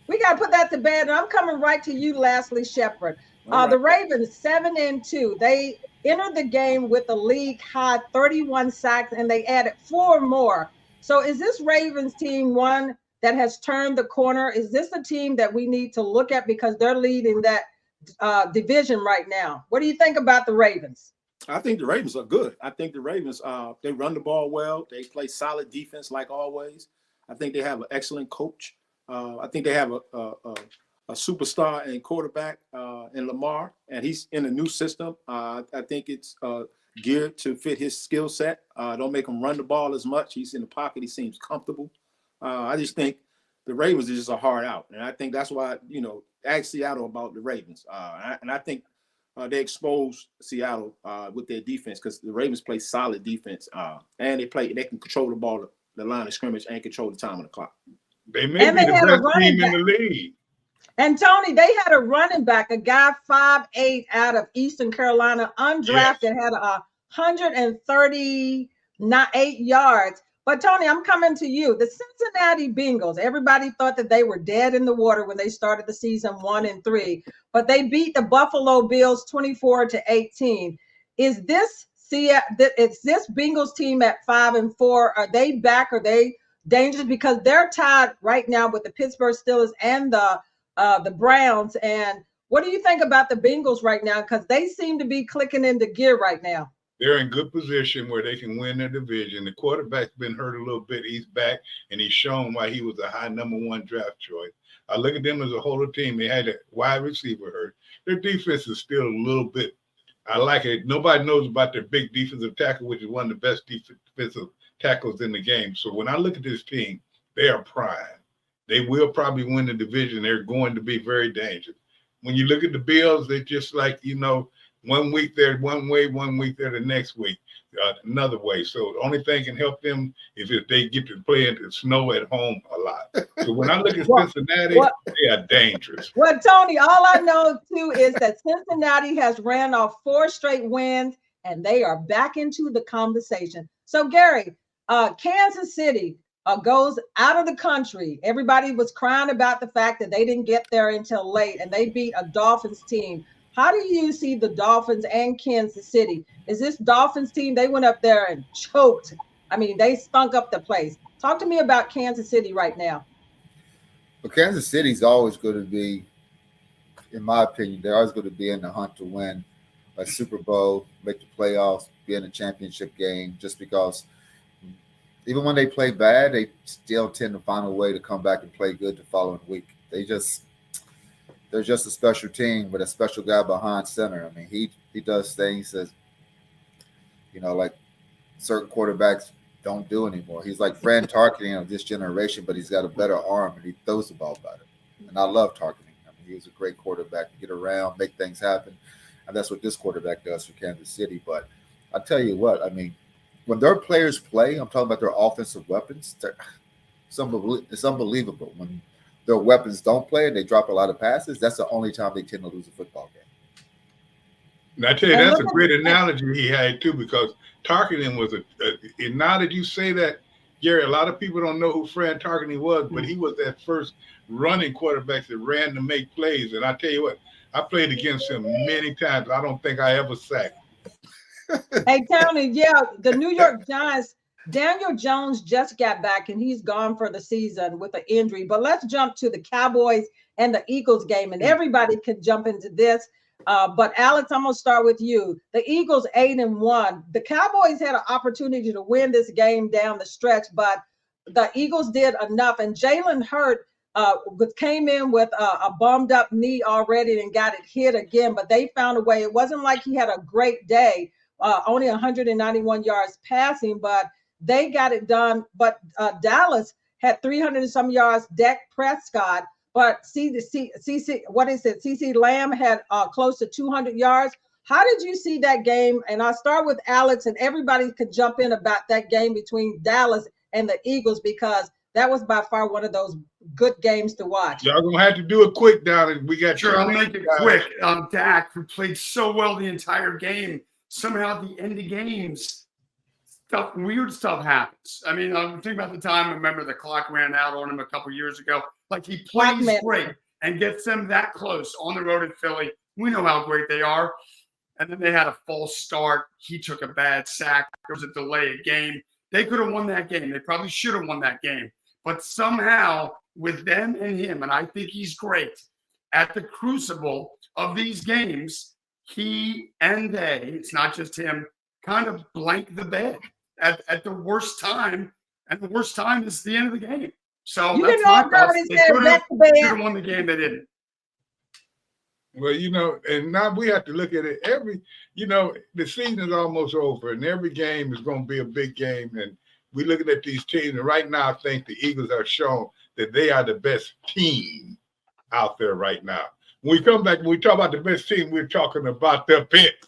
We got to put that to bed. And I'm coming right to you, lastly, Shepard. The Ravens 7-2. They entered the game with a league high 31 sacks, and they added 4 more. So is this Ravens team one that has turned the corner? Is this a team that we need to look at because they're leading that division right now? What do you think about the Ravens? I think the Ravens are good. I think the Ravens, they run the ball well. They play solid defense like always. I think they have an excellent coach. I think they have a superstar and quarterback in Lamar, and he's in a new system. I think it's geared to fit his skill set. Don't make him run the ball as much. He's in the pocket. He seems comfortable. I just think the Ravens is just a hard out, and I think that's why ask Seattle about the Ravens. And I think they exposed Seattle with their defense because the Ravens play solid defense, and they can control the ball, the line of scrimmage, and control the time on the clock. They may be the best team in the league. And Tony, they had a running back, a guy 5'8" out of Eastern Carolina, undrafted, had 138 yards. But Tony, I'm coming to you. The Cincinnati Bengals, everybody thought that they were dead in the water when they started the season 1-3, but they beat the Buffalo Bills 24-18. Is this Bengals team at 5-4? Are they back? Are they dangerous? Because they're tied right now with the Pittsburgh Steelers and the Browns. And what do you think about the Bengals right now? Because they seem to be clicking into gear right now. They're in good position where they can win their division. The quarterback's been hurt a little bit. He's back, and he's shown why he was a high #1 draft choice. I look at them as a whole team. They had a wide receiver hurt. Their defense is still a little bit. I like it. Nobody knows about their big defensive tackle, which is one of the best defensive tackles in the game. So when I look at this team, they are prime. They will probably win the division. They're going to be very dangerous. When you look at the Bills, they're just like, 1 week they're one way, 1 week they're the next week, another way. So the only thing can help them is if they get to play in the snow at home a lot. So when I look at Cincinnati, they are dangerous. Well, Tony, all I know too is that Cincinnati has ran off 4 straight wins, and they are back into the conversation. So Gary, Kansas City goes out of the country. Everybody was crying about the fact that they didn't get there until late, and they beat a Dolphins team. How do you see the Dolphins and Kansas City? Is this Dolphins team, they went up there and choked. I mean, they stunk up the place. Talk to me about Kansas City right now. Well, Kansas City's always going to be, in my opinion, they're always going to be in the hunt to win a Super Bowl, make the playoffs, be in a championship game, just because even when they play bad, they still tend to find a way to come back and play good the following week. They're just a special team with a special guy behind center. I mean, he does things that, like certain quarterbacks don't do anymore. He's like Fran Tarkenton of this generation, but he's got a better arm and he throws the ball better. And I love Tarkenton. I mean, he was a great quarterback to get around, make things happen. And that's what this quarterback does for Kansas City. But I tell you what, I mean, when their players play, I'm talking about their offensive weapons, it's unbelievable. When their weapons don't play and they drop a lot of passes, that's the only time they tend to lose a football game. And I tell you, that's a great analogy he had too, because Tarkenton was and now that you say that, Gary, a lot of people don't know who Fran Tarkenton was, but he was that first running quarterback that ran to make plays. And I tell you what, I played against him many times. I don't think I ever sacked. Hey, Tony, the New York Giants, Daniel Jones just got back and he's gone for the season with an injury. But let's jump to the Cowboys and the Eagles game, and everybody can jump into this. But Alex, I'm gonna start with you. The Eagles 8-1. The Cowboys had an opportunity to win this game down the stretch, but the Eagles did enough. And Jalen Hurts came in with a bummed up knee already and got it hit again, but they found a way. It wasn't like he had a great day, only 191 yards passing, but they got it done. But Dallas had 300 and some yards. Dak Prescott, but CC Lamb had close to 200 yards. How did you see that game? And I'll start with Alex, and everybody could jump in about that game between Dallas and the Eagles, because that was by far one of those good games to watch. Y'all gonna have to do it quick down, and we got. Sure, I'll make it quick. Dak, who played so well the entire game, somehow at the end of games, weird stuff happens. I mean, I'm thinking about the time. I remember the clock ran out on him a couple years ago. Like, he plays great and gets them that close on the road at Philly. We know how great they are. And then they had a false start. He took a bad sack. There was a delay of game. They could have won that game. They probably should have won that game. But somehow, with them and him, and I think he's great, at the crucible of these games, he and they, it's not just him, kind of blank the bed at the worst time. And the worst time is the end of the game. So you that's my thoughts. They could have won the game. They didn't. Well, and now we have to look at it the season is almost over, and every game is going to be a big game. And we're looking at these teams, and right now I think the Eagles have shown that they are the best team out there right now. When we come back, when we talk about the best team, we're talking about the picks.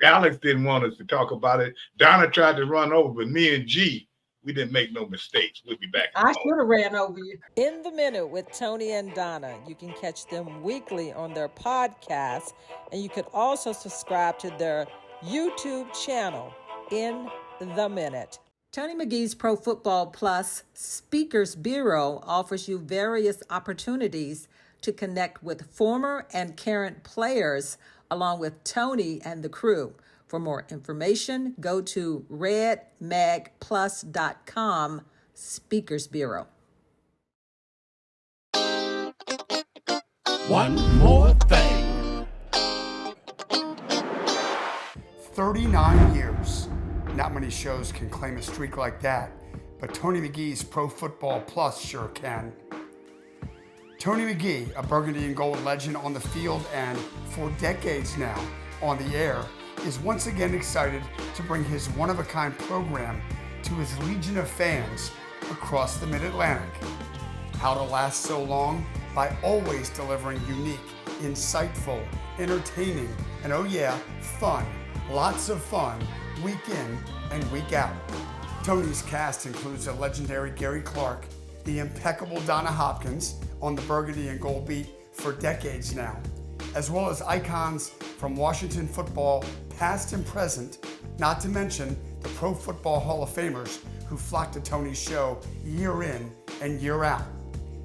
Alex didn't want us to talk about it. Donna tried to run over, but me and G, we didn't make no mistakes. We'll be back. I should have ran over you. In the Minute with Tony and Donna. You can catch them weekly on their podcast, and you can also subscribe to their YouTube channel, In the Minute. Tony McGee's Pro Football Plus Speakers Bureau offers you various opportunities to connect with former and current players, along with Tony and the crew. For more information, go to redmagplus.com, Speakers Bureau. One more thing. 39 years. Not many shows can claim a streak like that, but Tony McGee's Pro Football Plus sure can. Tony McGee, a burgundy and gold legend on the field and for decades now on the air, is once again excited to bring his one-of-a-kind program to his legion of fans across the Mid-Atlantic. How to last so long? By always delivering unique, insightful, entertaining, and oh yeah, fun, lots of fun, week in and week out. Tony's cast includes the legendary Gary Clark, the impeccable Donna Hopkins on the burgundy and gold beat for decades now, as well as icons from Washington football, past and present, not to mention the Pro Football Hall of Famers who flock to Tony's show year in and year out.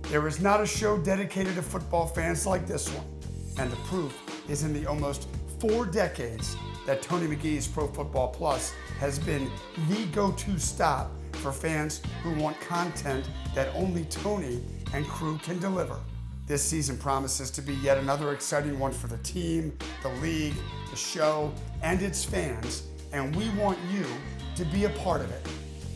There is not a show dedicated to football fans like this one, and the proof is in the almost 4 decades that Tony McGee's Pro Football Plus has been the go-to stop for fans who want content that only Tony and crew can deliver. This season promises to be yet another exciting one for the team, the league, the show, and its fans, and we want you to be a part of it.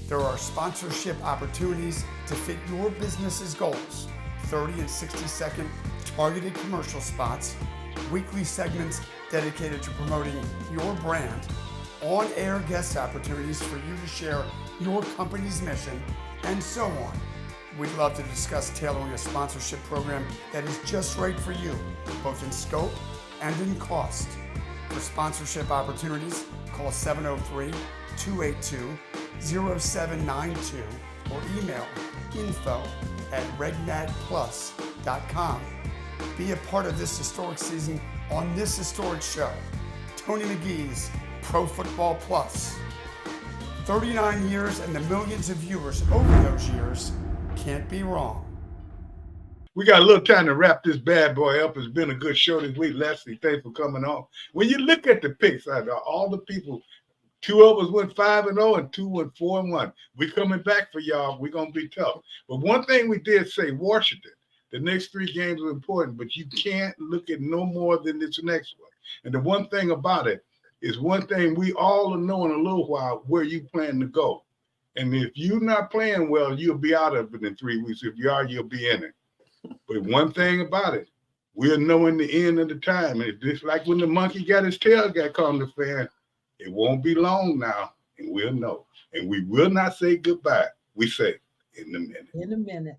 There are sponsorship opportunities to fit your business's goals, 30 and 60-second targeted commercial spots, weekly segments dedicated to promoting your brand, on-air guest opportunities for you to share your company's mission, and so on. We'd love to discuss tailoring a sponsorship program that is just right for you, both in scope and in cost. For sponsorship opportunities, call 703-282-0792 or email info@redmadplus.com. Be a part of this historic season on this historic show, Tony McGee's Pro Football Plus. 39 years and the millions of viewers over those years can't be wrong. We got a little time to wrap this bad boy up. It's been a good show this week. Leslie, thanks for coming on. When you look at the picks, all the people, 2 of us went 5-0 and 2 went 4-1. We're coming back for y'all. We're going to be tough. But one thing we did say, Washington, the next 3 games are important, but you can't look at no more than this next one. And the one thing about it is one thing we all will know in a little while where you plan to go. And if you're not playing well, you'll be out of it in 3 weeks. If you are, you'll be in it. But one thing about it, we'll know in the end of the time. And it's just like when the monkey got his tail got caught in the fan, it won't be long now, and we'll know. And we will not say goodbye. We say In a minute. In a minute.